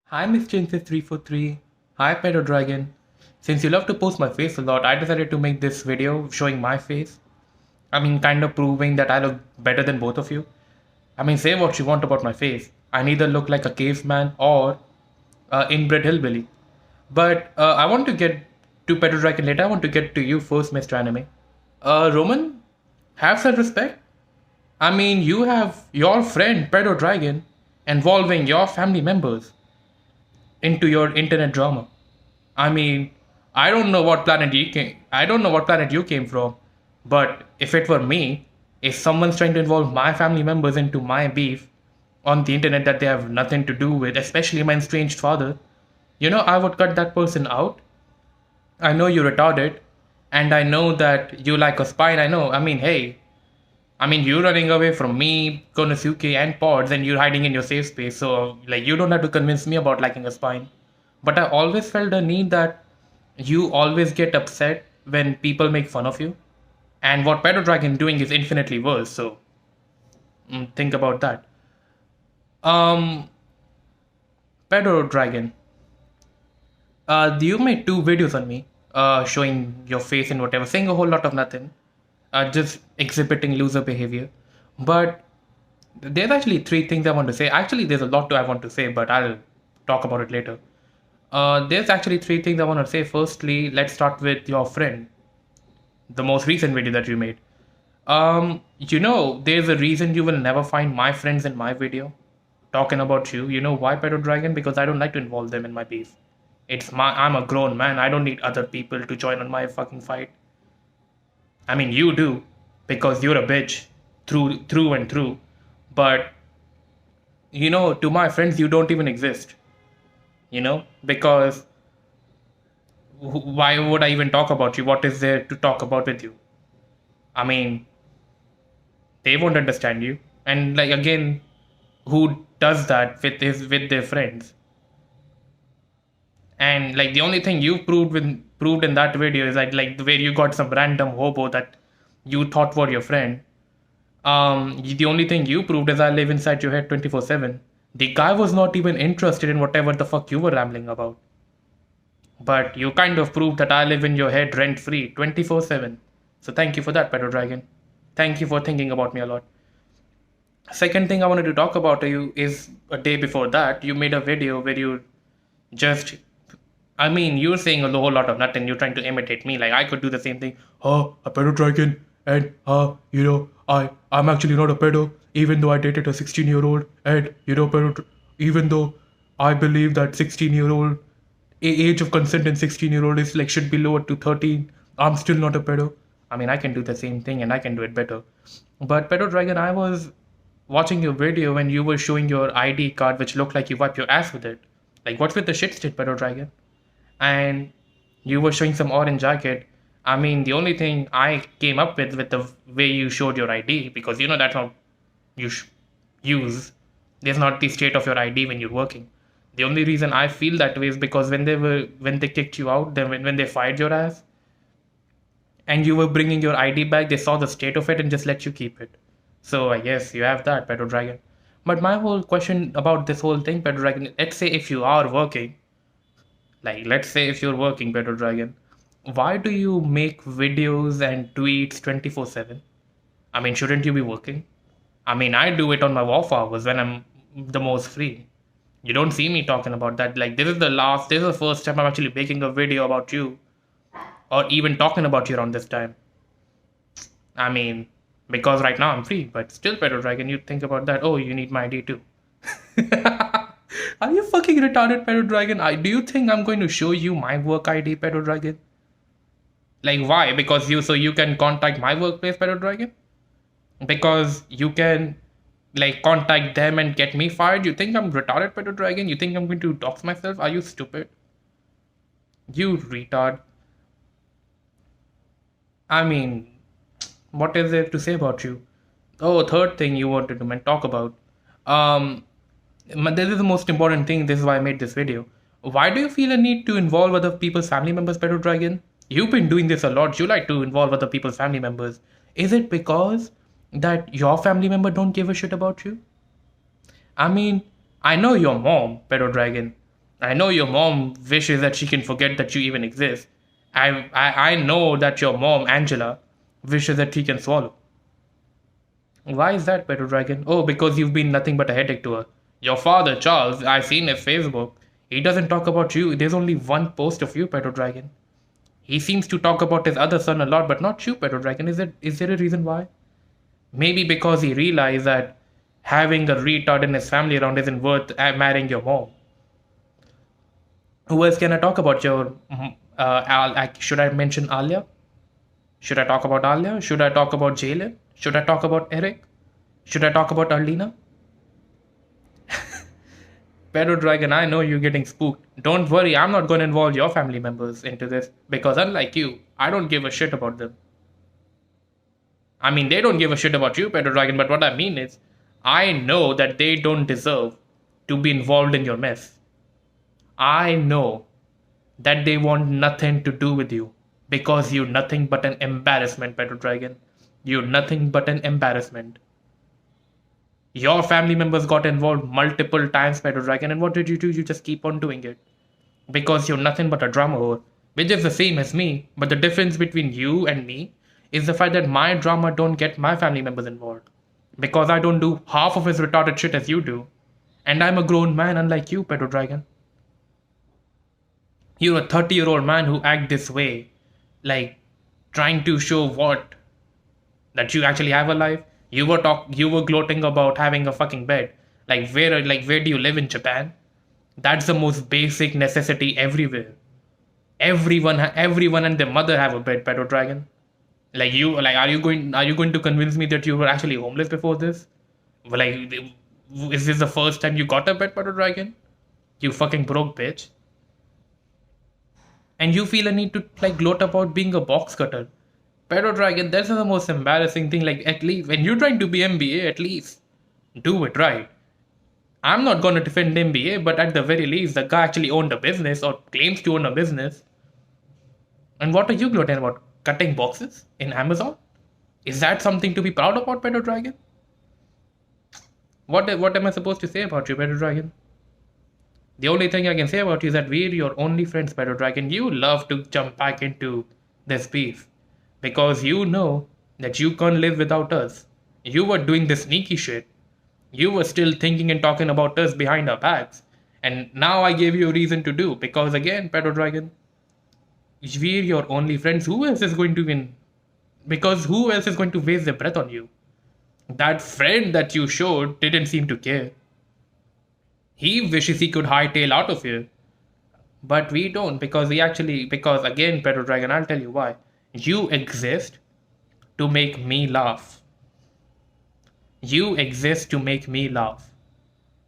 Hi Miss Chances 343. Hi Pedo Dragon. Since you love to post my face a lot, I decided to make this video showing my face. Kind of proving that I look better than both of you. Say what you want about my face. I neither look like a caveman or inbred hillbilly. But I want to get to Pedo Dragon later. I want to get to you first, Mr. Anime. Roman, have some respect. You have your friend Pedo Dragon involving your family members into your internet drama. I mean, I don't know what planet you came. I don't know what planet you came from, but if it were me, if someone's trying to involve my family members into my beef on the internet that they have nothing to do with, especially my estranged father, I would cut that person out. I know you're retarded, and I know that you like a spine. I know. Hey, you running away from me, Konosuke, and Pods, and you're hiding in your safe space. So, you don't have to convince me about liking a spine. But I always felt the need that you always get upset when people make fun of you. And what Pedo Dragon doing is infinitely worse. So, think about that. Um, Pedo Dragon, you made two videos on me, showing your face and whatever, saying a whole lot of nothing, just exhibiting loser behavior. But there's actually three things I want to say. Actually, there's a lot I want to say, but I'll talk about it later. There's actually three things I want to say. Firstly, let's start with your friend, the most recent video that you made. There's a reason you will never find my friends in my video talking about you. You know why, Pedo Dragon? Because I don't like to involve them in my beef. I'm a grown man. I don't need other people to join on my fucking fight. You do, because you're a bitch, through and through. But to my friends, you don't even exist. Because why would I even talk about you? What is there to talk about with you? I mean, they won't understand you. And again, who does that with their friends? And the only thing you proved in that video is like where you got some random hobo that you thought were your friend. The only thing you proved is I live inside your head 24/7. The guy was not even interested in whatever the fuck you were rambling about. But you kind of proved that I live in your head rent free 24/7. So thank you for that, Pedo Dragon. Thank you for thinking about me a lot. Second thing I wanted to talk about to you is a day before that, you made a video where you just, you're saying a whole lot of nothing. You're trying to imitate me. Like I could do the same thing. A pedo dragon, and I'm actually not a pedo, even though I dated a 16-year-old, and even though I believe that 16-year-old age of consent in 16-year-old is should be lowered to 13. I'm still not a pedo. I can do the same thing and I can do it better. But Pedo Dragon, I was watching your video when you were showing your ID card, which looked like you wiped your ass with it. Like, what's with the shit state, Pedo Dragon? And you were showing some orange jacket. The only thing I came up with the way you showed your ID, because that's not you use. There's not the state of your ID when you're working. The only reason I feel that way is because when they kicked you out, then when they fired your ass, and you were bringing your ID back, they saw the state of it and just let you keep it. So I guess you have that, Pedo Dragon. But my whole question about this whole thing, Pedo Dragon, let's say if you are working, let's say if you're working, Pedo Dragon, why do you make videos and tweets 24/7? Shouldn't you be working? I do it on my off hours when I'm the most free. You don't see me talking about that. This is the first time I'm actually making a video about you, or even talking about you around this time. Because right now I'm free, but still, Pedo Dragon, you think about that. Oh, you need my ID too. Are you fucking retarded, Pedo Dragon? Do you think I'm going to show you my work ID, Pedo Dragon? Why? Because so you can contact my workplace, Pedo Dragon? Because you can contact them and get me fired? You think I'm retarded, Pedo Dragon? You think I'm going to dox myself? Are you stupid? You retard. What is there to say about you? Oh, third thing you wanted to talk about. This is the most important thing. This is why I made this video. Why do you feel a need to involve other people's family members, Pedo Dragon? You've been doing this a lot. You like to involve other people's family members. Is it because that your family member don't give a shit about you? I know your mom, Pedo Dragon. I know your mom wishes that she can forget that you even exist. I know that your mom, Angela, wishes that he can swallow. Why is that, Pedo Dragon? Oh, because you've been nothing but a headache to her. Your father, Charles, I've seen his Facebook. He doesn't talk about you. There's only one post of you, Pedo Dragon. He seems to talk about his other son a lot, but not you, Pedo Dragon. Is there a reason why? Maybe because he realized that having a retard in his family around isn't worth marrying your mom. Who else can I talk about? Should I mention Alia? Should I talk about Alia? Should I talk about Jalen? Should I talk about Eric? Should I talk about Arlena? Pedo Dragon, I know you're getting spooked. Don't worry, I'm not going to involve your family members into this because, unlike you, I don't give a shit about them. I mean, they don't give a shit about you, Pedo Dragon, but what I mean is, I know that they don't deserve to be involved in your mess. I know that they want nothing to do with you because you're nothing but an embarrassment, Pedo Dragon. You're nothing but an embarrassment. Your family members got involved multiple times, Pedo Dragon, and what did you do? You just keep on doing it. Because you're nothing but a drama whore, which is the same as me, but the difference between you and me is the fact that my drama don't get my family members involved. Because I don't do half of as retarded shit as you do. And I'm a grown man unlike you, Pedo Dragon. You're a 30-year-old man who act this way. Like, trying to show what? That you actually have a life? You were gloating about having a fucking bed. Where do you live in Japan? That's the most basic necessity everywhere. Everyone and their mother have a bed, Pedo Dragon. Are you going to convince me that you were actually homeless before this? Like, is this the first time you got a bed, Pedo Dragon? You fucking broke bitch. And you feel a need to like gloat about being a box cutter. Pedo Dragon, that's the most embarrassing thing. Like, at least when you're trying to be MBA, at least do it right. I'm not gonna defend MBA, but at the very least, the guy actually owned a business or claims to own a business. And what are you gloating about? Cutting boxes in Amazon? Is that something to be proud about, Pedo Dragon? What am I supposed to say about you, Pedo Dragon? The only thing I can say about you is that we're your only friends, Pedo Dragon. You love to jump back into this beef because you know that you can't live without us. You were doing this sneaky shit. You were still thinking and talking about us behind our backs. And now I gave you a reason to do because again, Pedo Dragon, we're your only friends. Who else is going to win? Because who else is going to waste their breath on you? That friend that you showed didn't seem to care. He wishes he could hightail out of here. But we don't because because again, Pedo Dragon, I'll tell you why. You exist to make me laugh. You exist to make me laugh.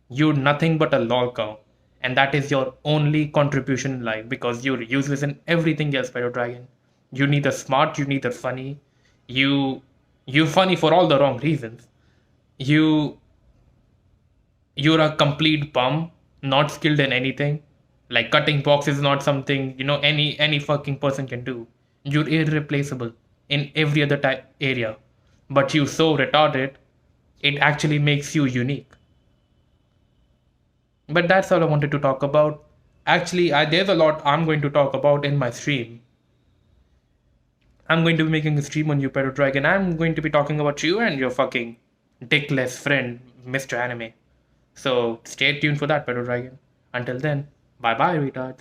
You're nothing but a lol cow. And that is your only contribution in life because you're useless in everything else, Pedo Dragon. You're neither smart, you're neither funny. You're funny for all the wrong reasons. You you're a complete bum, not skilled in anything. Like cutting boxes is not something, any fucking person can do. You're irreplaceable in every other area. But you so retarded, it actually makes you unique. But that's all I wanted to talk about. Actually, there's a lot I'm going to talk about in my stream. I'm going to be making a stream on you, Pedo Dragon. I'm going to be talking about you and your fucking dickless friend, Mr. Anime. So stay tuned for that, Pedo Dragon. Until then, bye bye, retards.